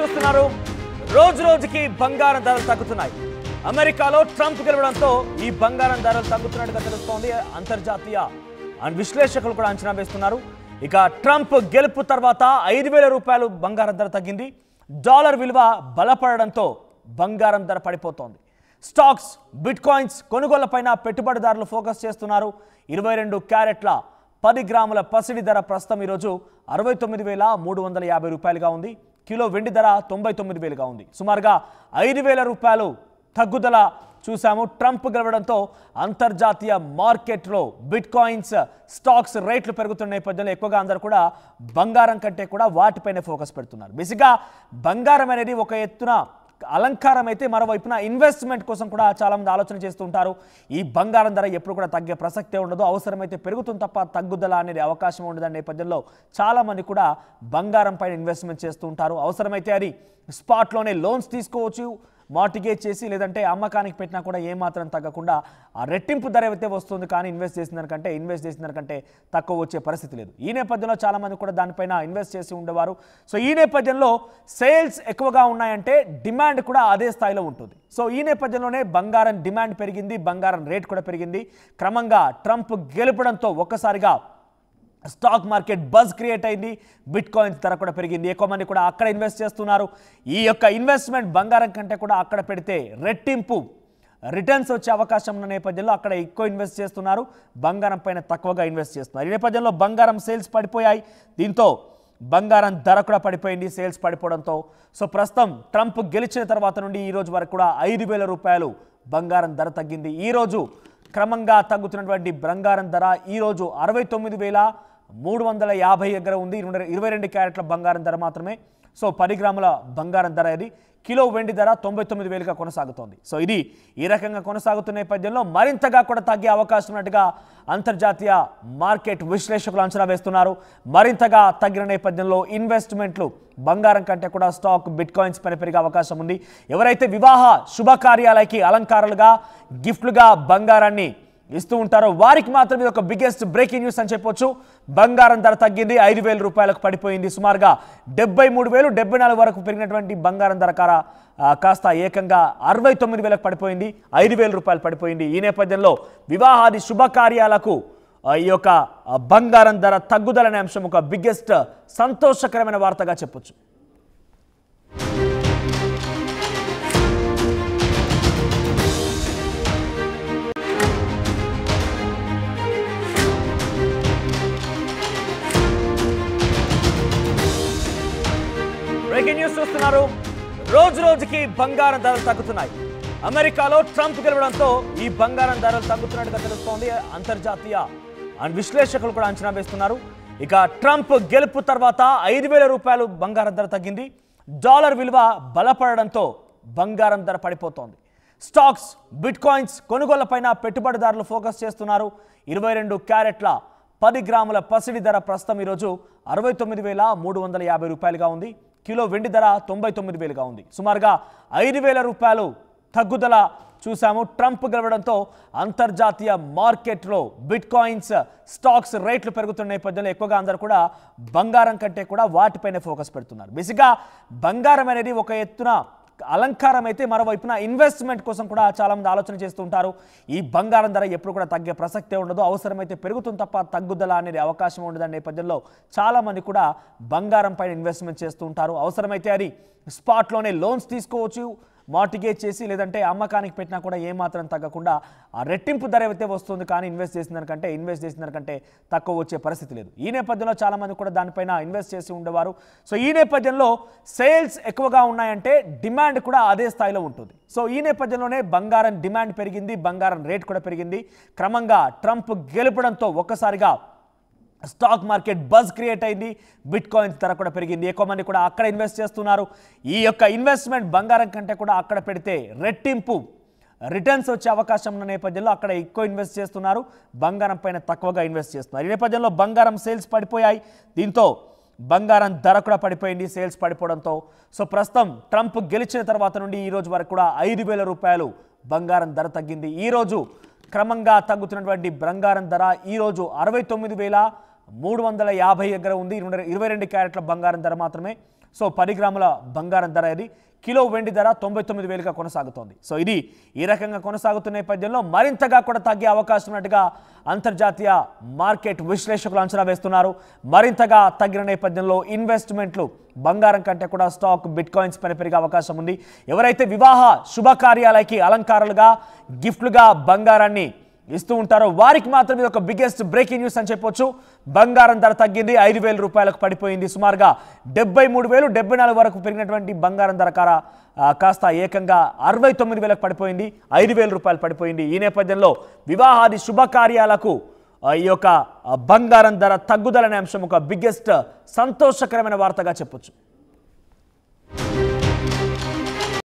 చూస్తున్నారు రోజు రోజుకి బంగారం ధరలు తగ్గుతున్నాయి. అమెరికాలో ట్రంప్ గెలవడంతో ఈ బంగారం ధరలు తగ్గుతున్నట్టుగా తెలుస్తోంది. అంతర్జాతీయ విశ్లేషకులు కూడా అంచనా వేస్తున్నారు. ఇక ట్రంప్ గెలుపు తర్వాత 5,000 రూపాయలు బంగారం ధర తగ్గింది. డాలర్ విలువ బలపడడంతో బంగారం ధర పడిపోతోంది. స్టాక్స్, బిట్ కాయిన్స్ కొనుగోళ్లపైన పెట్టుబడిదారులు ఫోకస్ చేస్తున్నారు. 22 క్యారెట్ల 10 గ్రాముల పసిడి ధర ప్రస్తుతం ఈరోజు 69,350 రూపాయలుగా ఉంది. కిలో వెండి ధర 99,000గా ఉంది. సుమారుగా 5,000 రూపాయలు తగ్గుదల చూసాము. ట్రంప్ గెలవడంతో అంతర్జాతీయ మార్కెట్లో బిట్ కాయిన్స్, స్టాక్స్ రేట్లు పెరుగుతున్న నేపథ్యంలో ఎక్కువగా అందరూ కూడా బంగారం కంటే కూడా వాటిపైనే ఫోకస్ పెడుతున్నారు. బేసిక్గా బంగారం అనేది ఒక ఎత్తున అలంకారం అయితే, మరోవైపున ఇన్వెస్ట్మెంట్ కోసం కూడా చాలామంది ఆలోచన చేస్తూ ఉంటారు. ఈ బంగారం ధర ఎప్పుడు కూడా తగ్గే ప్రసక్తే ఉండదు. అవసరమైతే పెరుగుతుంది తప్ప తగ్గుదల అనేది అవకాశం ఉండదనే నేపథ్యంలో చాలామంది కూడా బంగారం పైన ఇన్వెస్ట్మెంట్ చేస్తూ ఉంటారు. అవసరమైతే అది స్పాట్లోనే లోన్స్ తీసుకోవచ్చు, మార్టిగేజ్ చేసి, లేదంటే అమ్మకానికి పెట్టినా కూడా ఏమాత్రం తగ్గకుండా ఆ రెట్టింపు ధర అయితే వస్తుంది. కానీ ఇన్వెస్ట్ చేసిన దానికంటే తక్కువ వచ్చే పరిస్థితి లేదు. ఈ నేపథ్యంలో చాలామంది కూడా దానిపైన ఇన్వెస్ట్ చేసి ఉండేవారు. సో ఈ నేపథ్యంలో సేల్స్ ఎక్కువగా ఉన్నాయంటే డిమాండ్ కూడా అదే స్థాయిలో ఉంటుంది. సో ఈ నేపథ్యంలోనే బంగారం డిమాండ్ పెరిగింది, బంగారం రేట్ కూడా పెరిగింది. క్రమంగా ట్రంప్ గెలపడంతో ఒక్కసారిగా స్టాక్ మార్కెట్ బజ్ క్రియేట్ అయింది. బిట్ కాయిన్స్ ధర కూడా పెరిగింది. ఎక్కువ మంది కూడా అక్కడ ఇన్వెస్ట్ చేస్తున్నారు. ఈ యొక్క ఇన్వెస్ట్మెంట్ బంగారం కంటే కూడా అక్కడ పెడితే రెట్టింపు రిటర్న్స్ వచ్చే అవకాశం ఉన్న నేపథ్యంలో అక్కడ ఎక్కువ ఇన్వెస్ట్ చేస్తున్నారు, బంగారం పైన తక్కువగా ఇన్వెస్ట్ చేస్తున్నారు. ఈ నేపథ్యంలో బంగారం సేల్స్ పడిపోయాయి. దీంతో బంగారం ధర కూడా పడిపోయింది సేల్స్ పడిపోవడంతో. సో ప్రస్తుతం ట్రంప్ గెలిచిన తర్వాత నుండి ఈ రోజు వరకు కూడా 5,000 రూపాయలు బంగారం ధర తగ్గింది. ఈరోజు క్రమంగా తగ్గుతున్నటువంటి బంగారం ధర ఈరోజు 69,350 దగ్గర ఉంది. 22 క్యారెట్ల బంగారం ధర మాత్రమే. సో 10 గ్రాముల బంగారం ధర ఇది. కిలో వెండి ధర 99,000గా కొనసాగుతోంది. సో ఇది ఈ రకంగా కొనసాగుతున్న నేపథ్యంలో మరింతగా కూడా తగ్గే అవకాశం ఉన్నట్టుగా అంతర్జాతీయ మార్కెట్ విశ్లేషకులు అంచనా వేస్తున్నారు. మరింతగా తగ్గిన నేపథ్యంలో ఇన్వెస్ట్మెంట్లు బంగారం కంటే కూడా స్టాక్, బిట్ కాయిన్స్ పైన పెరిగే అవకాశం ఉంది. ఎవరైతే వివాహ శుభకార్యాలకి అలంకారాలుగా, గిఫ్ట్లుగా బంగారాన్ని ఇస్తూ ఉంటారో వారికి మాత్రం ఇది ఒక బిగ్గెస్ట్ బ్రేకింగ్ న్యూస్ అని చెప్పొచ్చు. బంగారం ధర తగ్గింది, 5,000 రూపాయలకు పడిపోయింది. సుమారుగా 73,000, 74 వరకు పెరిగినటువంటి బంగారం ధర కాస్త ఏకంగా 69,000కు పడిపోయింది. 5,000 రూపాయలు పడిపోయింది. ఈ నేపథ్యంలో వివాహాది శుభకార్యాలకు ఈ యొక్క బంగారం ధర తగ్గుదలనే అంశం ఒక బిగ్గెస్ట్ సంతోషకరమైన వార్తగా చెప్పొచ్చు. బ్రేకింగ్ న్యూస్ చూస్తున్నారు. రోజు రోజుకి బంగారం ధరలు తగ్గుతున్నాయి. అమెరికాలో ట్రంప్ గెలవడంతో ఈ బంగారం ధరలు తగ్గుతున్నట్టుగా తెలుస్తోంది. అంతర్జాతీయ విశ్లేషకులు కూడా అంచనా వేస్తున్నారు. ఇక ట్రంప్ గెలుపు తర్వాత 5,000 రూపాయలు బంగారం ధర తగ్గింది. డాలర్ విలువ బలపడడంతో బంగారం ధర పడిపోతోంది. స్టాక్స్, బిట్ కాయిన్స్ కొనుగోళ్లపైన పెట్టుబడిదారులు ఫోకస్ చేస్తున్నారు. 22 క్యారెట్ల 10 గ్రాముల పసిడి ధర ప్రస్తుతం ఈరోజు 69,350 రూపాయలుగా ఉంది. కిలో వెండి ధర 99,000గా ఉంది. సుమారుగా 5,000 రూపాయలు తగ్గుదల చూసాము. ట్రంప్ గెలవడంతో అంతర్జాతీయ మార్కెట్లో బిట్ కాయిన్స్, స్టాక్స్ రేట్లు పెరుగుతున్న నేపథ్యంలో ఎక్కువగా అందరూ కూడా బంగారం కంటే కూడా వాటిపైనే ఫోకస్ పెడుతున్నారు. బేసిక్గా బంగారం అనేది ఒక ఎత్తున అలంకారం అయితే, మరోవైపున ఇన్వెస్ట్మెంట్ కోసం కూడా చాలామంది ఆలోచన చేస్తూ ఉంటారు. ఈ బంగారం ధర ఎప్పుడు కూడా తగ్గే ప్రసక్తే ఉండదు. అవసరమైతే పెరుగుతుంది తప్ప తగ్గుదల అనేది అవకాశం ఉండదనే నేపథ్యంలో చాలామంది కూడా బంగారం పైన ఇన్వెస్ట్మెంట్ చేస్తూ ఉంటారు. అవసరమైతే అది స్పాట్లోనే లోన్స్ తీసుకోవచ్చు, మార్టిగేజ్ చేసి, లేదంటే అమ్మకానికి పెట్టినా కూడా ఏమాత్రం తగ్గకుండా ఆ రెట్టింపు ధర అయితే వస్తుంది. కానీ ఇన్వెస్ట్ చేసిన దానికంటే తక్కువ వచ్చే పరిస్థితి లేదు. ఈ నేపథ్యంలో చాలామంది కూడా దానిపైన ఇన్వెస్ట్ చేసి ఉండేవారు. సో ఈ నేపథ్యంలో సేల్స్ ఎక్కువగా ఉన్నాయంటే డిమాండ్ కూడా అదే స్థాయిలో ఉంటుంది. సో ఈ నేపథ్యంలోనే బంగారం డిమాండ్ పెరిగింది, బంగారం రేట్ కూడా పెరిగింది. క్రమంగా ట్రంప్ గెలపడంతో ఒక్కసారిగా స్టాక్ మార్కెట్ బజ్ క్రియేట్ అయింది. బిట్ కాయిన్స్ ధర కూడా పెరిగింది. ఎక్కువ మంది కూడా అక్కడ ఇన్వెస్ట్ చేస్తున్నారు. ఈ యొక్క ఇన్వెస్ట్మెంట్ బంగారం కంటే కూడా అక్కడ పెడితే రెట్టింపు రిటర్న్స్ వచ్చే అవకాశం ఉన్న నేపథ్యంలో అక్కడ ఎక్కువ ఇన్వెస్ట్ చేస్తున్నారు, బంగారం పైన తక్కువగా ఇన్వెస్ట్ చేస్తున్నారు. ఈ నేపథ్యంలో బంగారం సేల్స్ పడిపోయాయి. దీంతో బంగారం ధర కూడా పడిపోయింది సేల్స్ పడిపోవడంతో. సో ప్రస్తుతం ట్రంప్ గెలిచిన తర్వాత నుండి ఈ రోజు వరకు కూడా 5,000 రూపాయలు బంగారం ధర తగ్గింది. ఈ రోజు క్రమంగా తగ్గుతున్నటువంటి బంగారం ధర ఈ రోజు 69,350 దగ్గర ఉంది. 22 క్యారెట్ల బంగారం ధర మాత్రమే. సో 10 గ్రాముల బంగారం ధర ఇది. కిలో వెండి ధర 99,000గా కొనసాగుతోంది. సో ఇది ఈ రకంగా కొనసాగుతున్న నేపథ్యంలో మరింతగా కూడా తగ్గే అవకాశం ఉన్నట్టుగా అంతర్జాతీయ మార్కెట్ విశ్లేషకులు అంచనా వేస్తున్నారు. మరింతగా తగ్గిన నేపథ్యంలో ఇన్వెస్ట్మెంట్లు బంగారం కంటే కూడా స్టాక్ బిట్ కాయిన్స్ పైన పెరిగే అవకాశం ఉంది. ఎవరైతే వివాహ శుభకార్యాలకి అలంకారాలుగా గిఫ్ట్లుగా బంగారాన్ని ఇస్తూ ఉంటారో వారికి మాత్రం ఇది ఒక బిగ్గెస్ట్ బ్రేకింగ్ న్యూస్ అని చెప్పొచ్చు. బంగారం ధర తగ్గింది, 5,000 రూపాయలకు పడిపోయింది. సుమారుగా 73,000 74 వరకు పెరిగినటువంటి బంగారం ధర కాస్త ఏకంగా 69,000కు పడిపోయింది, 5,000 రూపాయలు పడిపోయింది. ఈ నేపథ్యంలో వివాహాది శుభకార్యాలకు ఈ యొక్క బంగారం ధర తగ్గుదలనే అంశం ఒక బిగ్గెస్ట్ సంతోషకరమైన వార్తగా చెప్పొచ్చు.